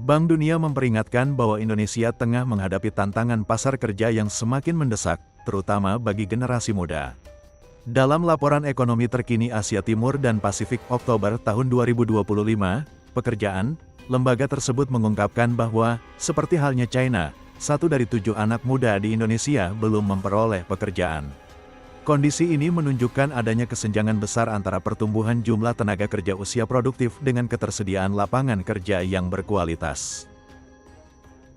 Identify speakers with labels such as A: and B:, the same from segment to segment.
A: Bank Dunia memperingatkan bahwa Indonesia tengah menghadapi tantangan pasar kerja yang semakin mendesak, terutama bagi generasi muda. Dalam laporan ekonomi terkini Asia Timur dan Pasifik Oktober tahun 2025, pekerjaan, lembaga tersebut mengungkapkan bahwa, seperti halnya China, 1 dari 7 anak muda di Indonesia belum memperoleh pekerjaan. Kondisi ini menunjukkan adanya kesenjangan besar antara pertumbuhan jumlah tenaga kerja usia produktif dengan ketersediaan lapangan kerja yang berkualitas.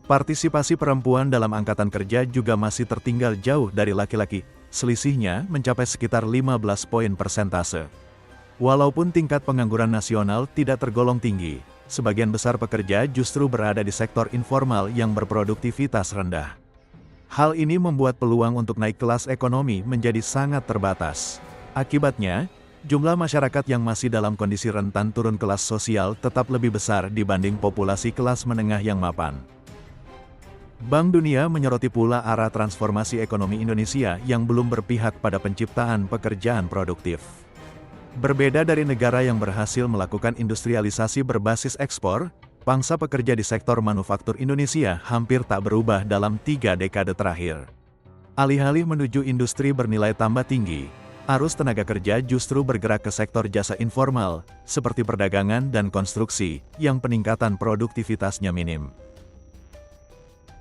A: Partisipasi perempuan dalam angkatan kerja juga masih tertinggal jauh dari laki-laki. Selisihnya mencapai sekitar 15 poin persentase. Walaupun tingkat pengangguran nasional tidak tergolong tinggi, sebagian besar pekerja justru berada di sektor informal yang berproduktivitas rendah. Hal ini membuat peluang untuk naik kelas ekonomi menjadi sangat terbatas. Akibatnya, jumlah masyarakat yang masih dalam kondisi rentan turun kelas sosial tetap lebih besar dibanding populasi kelas menengah yang mapan. Bank Dunia menyoroti pula arah transformasi ekonomi Indonesia yang belum berpihak pada penciptaan pekerjaan produktif. Berbeda dari negara yang berhasil melakukan industrialisasi berbasis ekspor, pangsa pekerja di sektor manufaktur Indonesia hampir tak berubah dalam 3 dekade terakhir. Alih-alih menuju industri bernilai tambah tinggi, arus tenaga kerja justru bergerak ke sektor jasa informal, seperti perdagangan dan konstruksi, yang peningkatan produktivitasnya minim.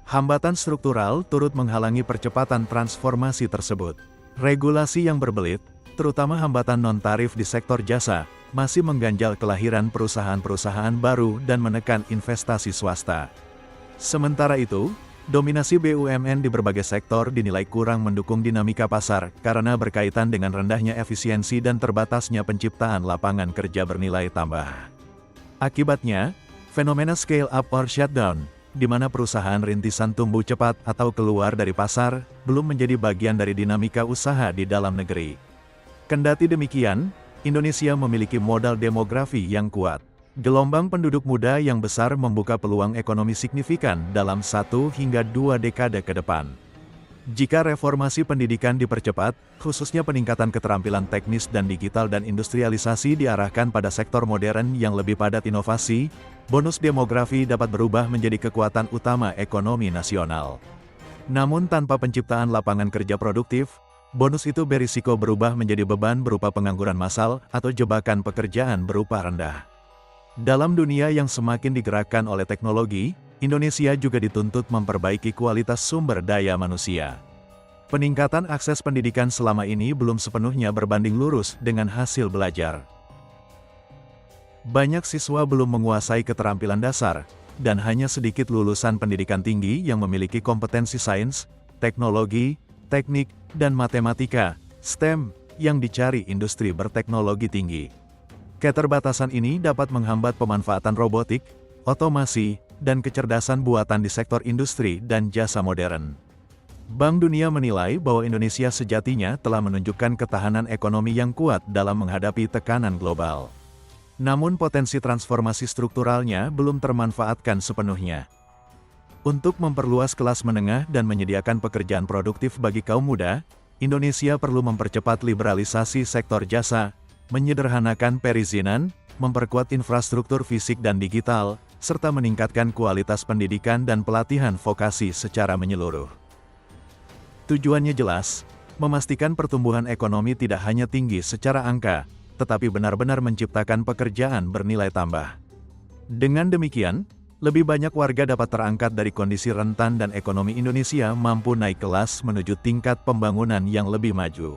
A: Hambatan struktural turut menghalangi percepatan transformasi tersebut. Regulasi yang berbelit, terutama hambatan non-tarif di sektor jasa, masih mengganjal kelahiran perusahaan-perusahaan baru dan menekan investasi swasta. Sementara itu, dominasi BUMN di berbagai sektor dinilai kurang mendukung dinamika pasar karena berkaitan dengan rendahnya efisiensi dan terbatasnya penciptaan lapangan kerja bernilai tambah. Akibatnya, fenomena scale up or shutdown, di mana perusahaan rintisan tumbuh cepat atau keluar dari pasar, belum menjadi bagian dari dinamika usaha di dalam negeri. Kendati demikian, Indonesia memiliki modal demografi yang kuat. Gelombang penduduk muda yang besar membuka peluang ekonomi signifikan dalam 1 hingga 2 dekade ke depan. Jika reformasi pendidikan dipercepat, khususnya peningkatan keterampilan teknis dan digital dan industrialisasi diarahkan pada sektor modern yang lebih padat inovasi, bonus demografi dapat berubah menjadi kekuatan utama ekonomi nasional. Namun tanpa penciptaan lapangan kerja produktif, bonus itu berisiko berubah menjadi beban berupa pengangguran massal atau jebakan pekerjaan berupa rendah. Dalam dunia yang semakin digerakkan oleh teknologi, Indonesia juga dituntut memperbaiki kualitas sumber daya manusia. Peningkatan akses pendidikan selama ini belum sepenuhnya berbanding lurus dengan hasil belajar. Banyak siswa belum menguasai keterampilan dasar, dan hanya sedikit lulusan pendidikan tinggi yang memiliki kompetensi sains, teknologi, teknik, dan matematika, STEM, yang dicari industri berteknologi tinggi. Keterbatasan ini dapat menghambat pemanfaatan robotik, otomasi, dan kecerdasan buatan di sektor industri dan jasa modern. Bank Dunia menilai bahwa Indonesia sejatinya telah menunjukkan ketahanan ekonomi yang kuat dalam menghadapi tekanan global. Namun potensi transformasi strukturalnya belum termanfaatkan sepenuhnya. Untuk memperluas kelas menengah dan menyediakan pekerjaan produktif bagi kaum muda, Indonesia perlu mempercepat liberalisasi sektor jasa, menyederhanakan perizinan, memperkuat infrastruktur fisik dan digital, serta meningkatkan kualitas pendidikan dan pelatihan vokasi secara menyeluruh. Tujuannya jelas, memastikan pertumbuhan ekonomi tidak hanya tinggi secara angka, tetapi benar-benar menciptakan pekerjaan bernilai tambah. Dengan demikian, lebih banyak warga dapat terangkat dari kondisi rentan dan ekonomi Indonesia mampu naik kelas menuju tingkat pembangunan yang lebih maju.